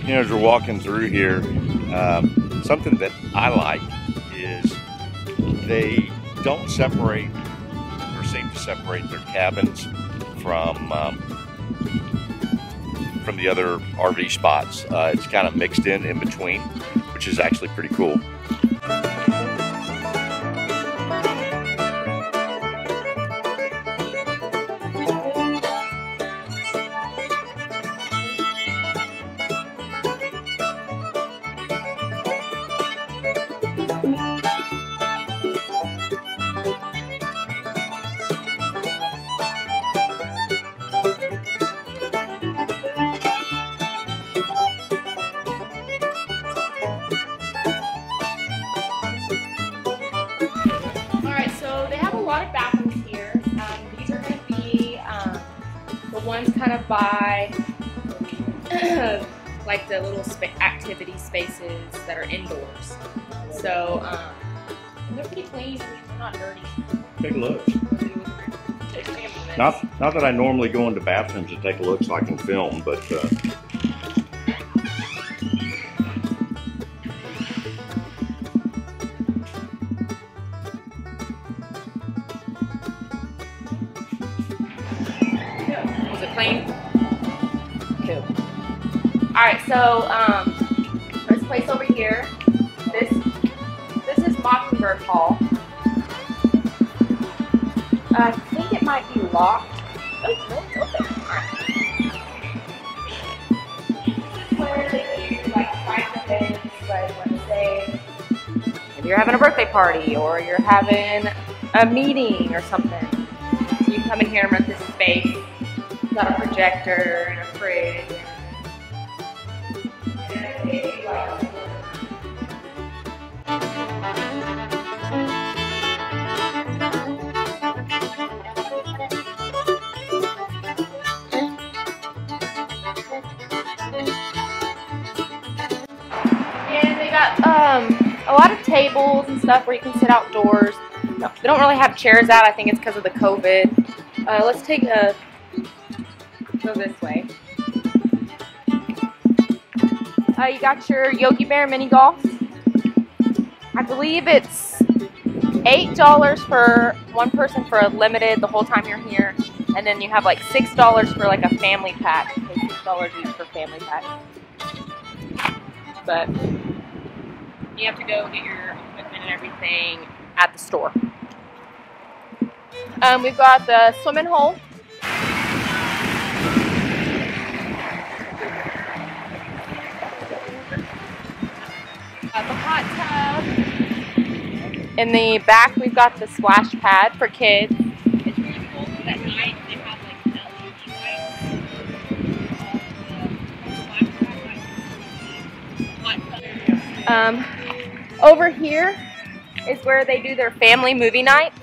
You know, as we're walking through here, something that I like is they don't separate or seem to separate their cabins from the other RV spots. It's kind of mixed in between, which is actually pretty cool. One's kind of by like the little activity spaces that are indoors. So they're pretty clean. They're not dirty. Take a look. Not that I normally go into bathrooms to take a look so I can film, but clean? Cool. Alright, so this place over here, this is Moxenburg Hall. I think it might be locked. Oh, no, it's open. This is where they do like private events, like let's say if you're having a birthday party or you're having a meeting or something. So you come in here and rent this space. Got a projector and a fridge. And they got a lot of tables and stuff where you can sit outdoors. No, they don't really have chairs out. I think it's because of the COVID. Let's take a go this way. You got your Yogi Bear mini golf. I believe it's $8 for one person for a limited the whole time you're here, and then you have like $6 for like a family pack. $6 each for family pack. But you have to go get your equipment and everything at the store. We've got the swimming hole. The hot tub. In the back, we've got the splash pad for kids. It's really cool because at night they have like LED lights. Over here is where they do their family movie night,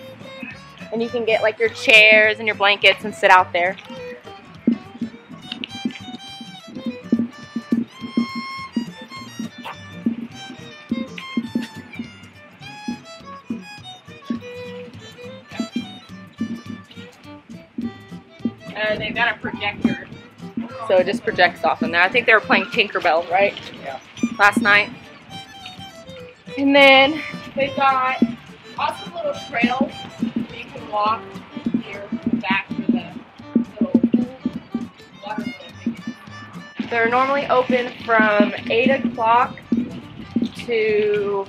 and you can get like your chairs and your blankets and sit out there. They've got a projector, so it just projects off in there. I think they were playing Tinkerbell, right? Yeah. Last night. And then they've got awesome little trails so you can walk here back to the little water thing. They're normally open from 8 o'clock to,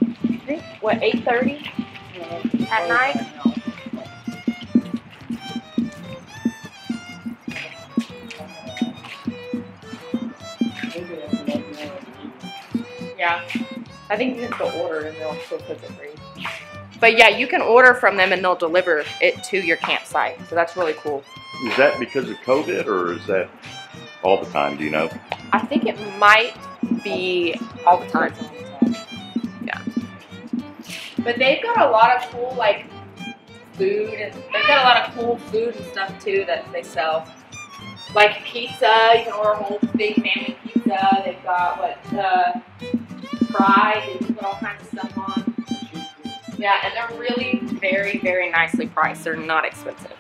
I think, what, 8:30 at night? Yeah, I think you have to order and they'll still cook it for you. But yeah, you can order from them and they'll deliver it to your campsite. So that's really cool. Is that because of COVID or is that all the time? Do you know? I think it might be all the time. Yeah. But they've got a lot of cool like food, and they've got a lot of cool food and stuff too that they sell. Like pizza, you can order a whole big family pizza. They've got what fries, they put all kinds of stuff on. Yeah, and they're really very, very nicely priced. They're not expensive.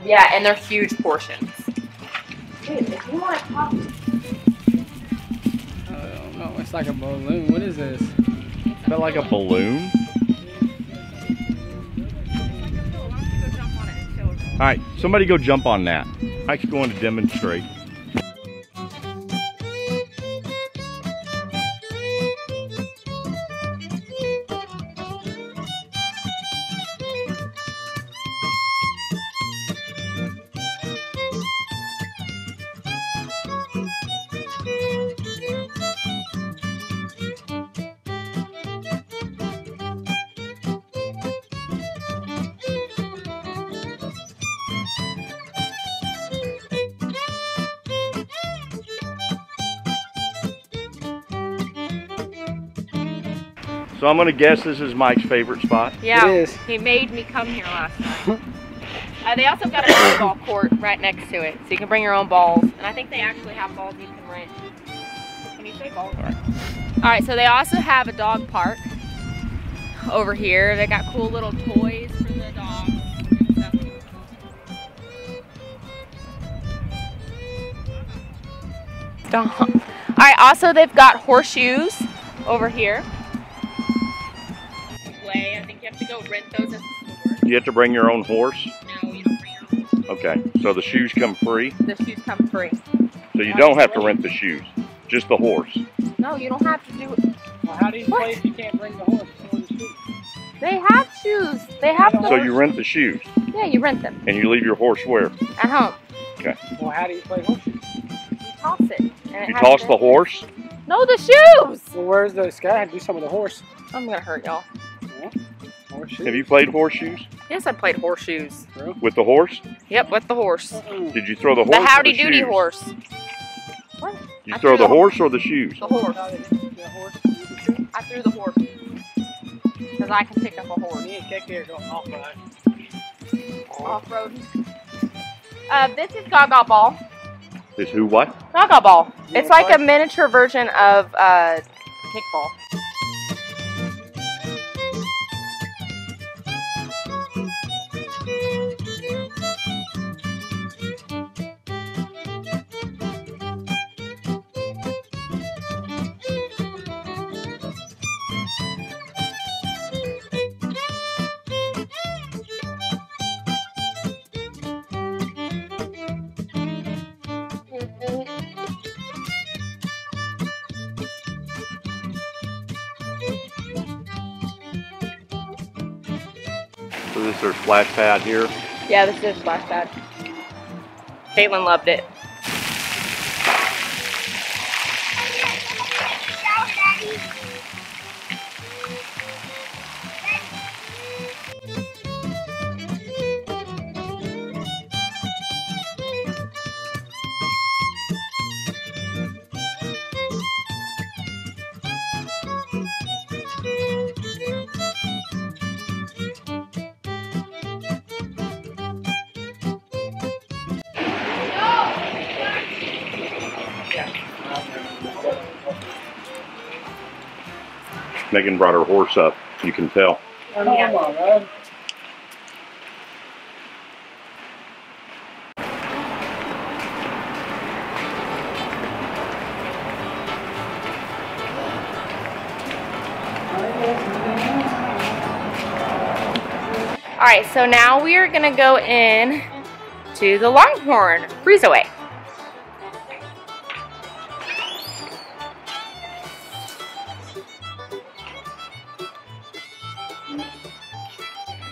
Yeah, and they're huge portions. Dude, if you want to talk, Oh, it's like a balloon. What is this? Is that like a balloon? All right, somebody go jump on that. Mike's going to demonstrate. So I'm gonna guess this is Mike's favorite spot. Yeah, It is. he made me come here last night. They also got a football court right next to it, so you can bring your own balls. And I think they actually have balls you can rent. Can you say balls? All right, so they also have a dog park over here. They got cool little toys for the dogs and stuff. All right, also they've got horseshoes over here. I think you have to go rent those at the store. You have to bring your own horse? No, you don't bring your own horse. Okay, so the shoes come free? The shoes come free. So you don't have to rent the shoes, just the horse. No, you don't have to do it. Well, how do you play if you can't bring the horse or the shoes? They have shoes. They have the So you rent the shoes? Yeah, you rent them. And you leave your horse where? At home. Okay. Well, how do you play horseshoes? You toss it. And it You has toss the horse? No, the shoes! Well, where's the guy? Do some of the horse. I'm gonna hurt y'all. Yeah. Horseshoes. Have you played horseshoes? Yes, I played horseshoes. With the horse? Yep, with the horse. Did you throw the horse The or howdy the doody shoes? horse. What? You I throw threw the horse or the shoes? The horse. The horse. I threw the horse. Because I can pick up a horse. Me and Kickin are going off-road. Off-road. This is Gaga Ball. Is who what? Gaga Ball. It's like a miniature version of kickball. So this is their splash pad here. Yeah, this is splash pad. Caitlin loved it. Megan brought her horse up, you can tell. Come on, man. Alright, so now we are gonna go in to the Longhorn Breezeway.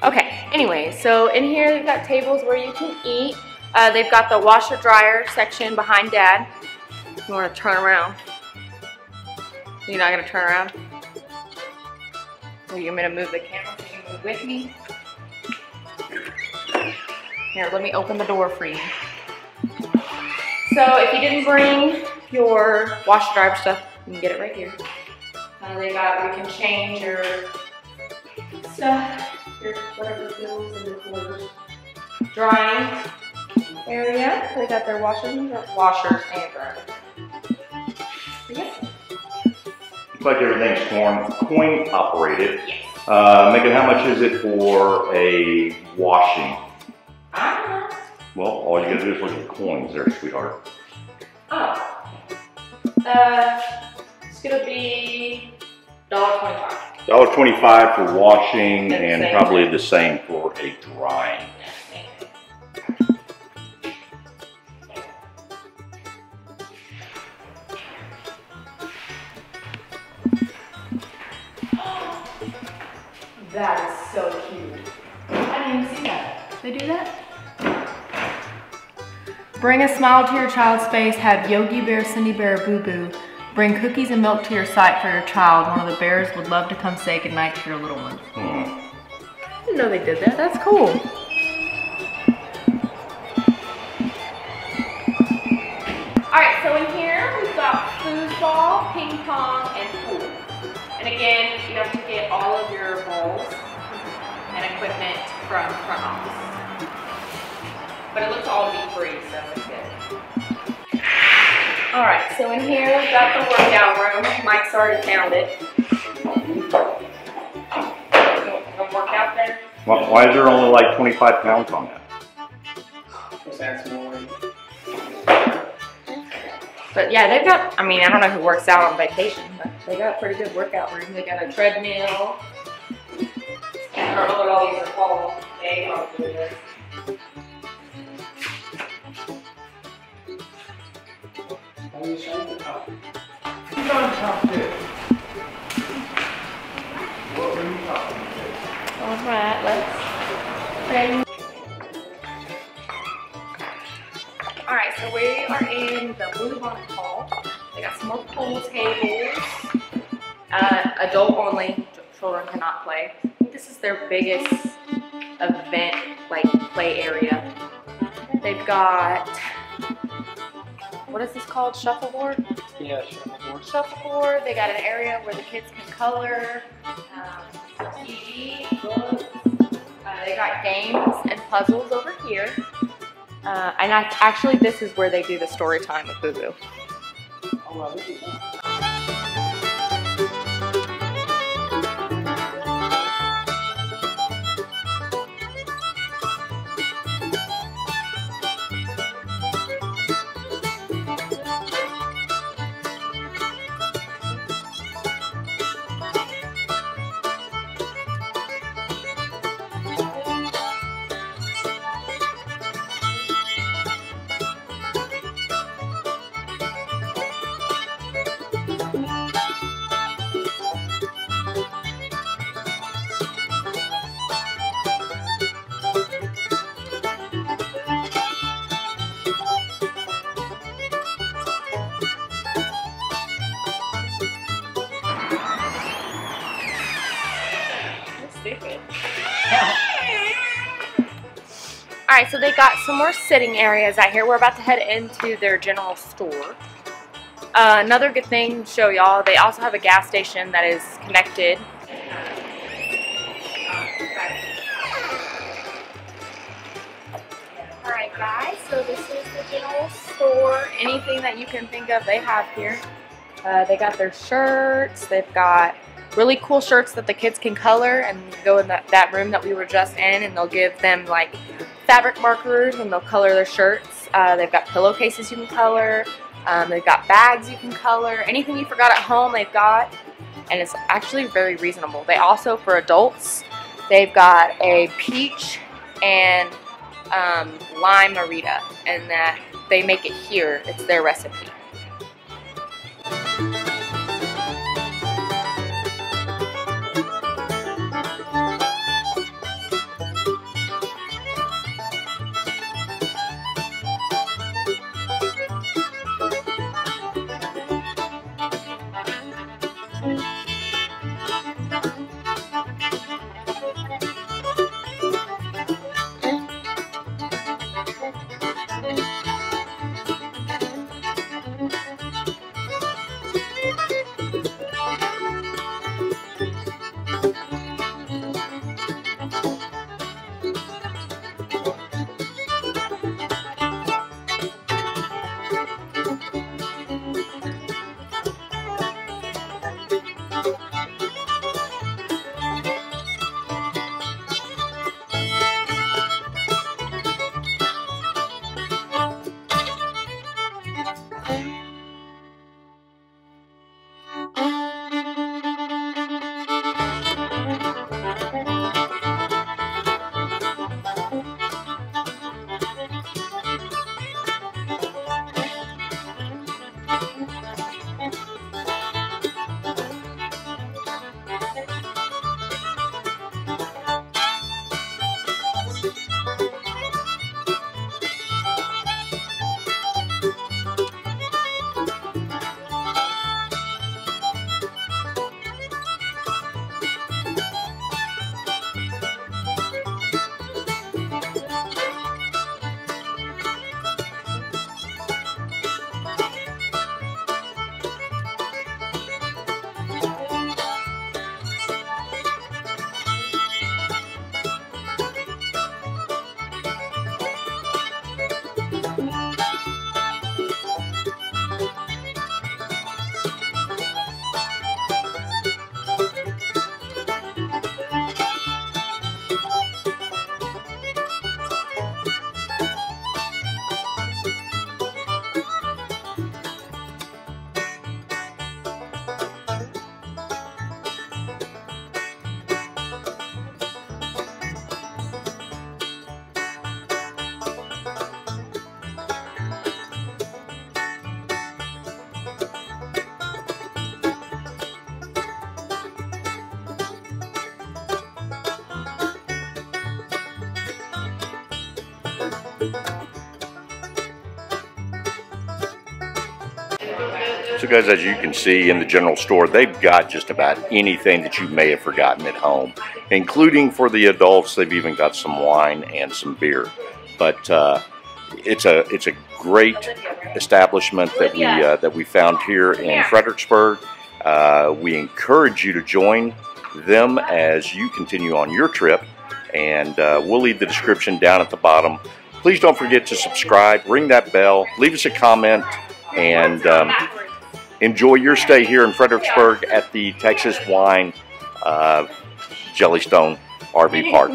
Okay, anyway, so in here they've got tables where you can eat. They've got the washer dryer section behind Dad. You want to turn around? You're not gonna turn around? Or you want me to move the camera so you can move with me? Here, let me open the door for you. So if you didn't bring your washer dryer stuff, you can get it right here. They got, you can change your stuff. Whatever fills in the quarters. Drying area. They got their washers and dryers. Yep. Looks like everything's coin operated. Yes. Megan, how much is it for a washing? I don't know. Well, all you gotta do is look at the coins there, sweetheart. Oh. gonna be $1.25. $1.25 for washing And and same. probably the same for a drying. That is so cute. I didn't even see that. They do that? Bring a smile to your child's face. Have Yogi Bear, Cindy Bear, Boo Boo. Bring cookies and milk to your site for your child. One of the bears would love to come say goodnight to your little one. I didn't know they did that. That's cool. Alright, so in here we've got foosball, ping pong, and pool. And again, you have to get all of your balls and equipment from front office. But it looks all to be free, so it's good. Alright, so in here we've got the workout room. Mike's already found it. You want to work out there? Why is there only like 25 pounds on that? Just add some more. But yeah, they've got, I mean, I don't know who works out on vacation, but they got a pretty good workout room. They got a treadmill. I don't know what all these are called. They probably do this. Who's on top there? What were you talking about? Alright, let's. Alright, so we are in the Moxenburg Hall. They got some more pool tables. Adult only, children cannot play. I think this is their biggest event, like play area. They've got, what is this called? Shuffleboard? Yeah, shuffleboard. Shuffleboard. They got an area where the kids can color, TV, books. They got games and puzzles over here. And actually, this is where they do the story time with Boo Boo. Oh, well, look at that. Alright, so they got some more sitting areas out here. We're about to head into their general store. Another good thing to show y'all, they also have a gas station that is connected. Alright guys, so this is the general store. Anything that you can think of, they have here. They got their shirts, they've got really cool shirts that the kids can color and go in that room that we were just in, and they'll give them like fabric markers and they'll color their shirts. They've got pillowcases you can color. They've got bags you can color. Anything you forgot at home, they've got. And it's actually very reasonable. They also, for adults, they've got a peach and lime marita, and that they make it here. It's their recipe. So guys, as you can see in the general store, they've got just about anything that you may have forgotten at home, including for the adults. They've even got some wine and some beer. But it's a great establishment that we found here in Fredericksburg. We encourage you to join them as you continue on your trip, and we'll leave the description down at the bottom. Please don't forget to subscribe, ring that bell, leave us a comment, and enjoy your stay here in Fredericksburg at the Texas Wine Jellystone RV Park.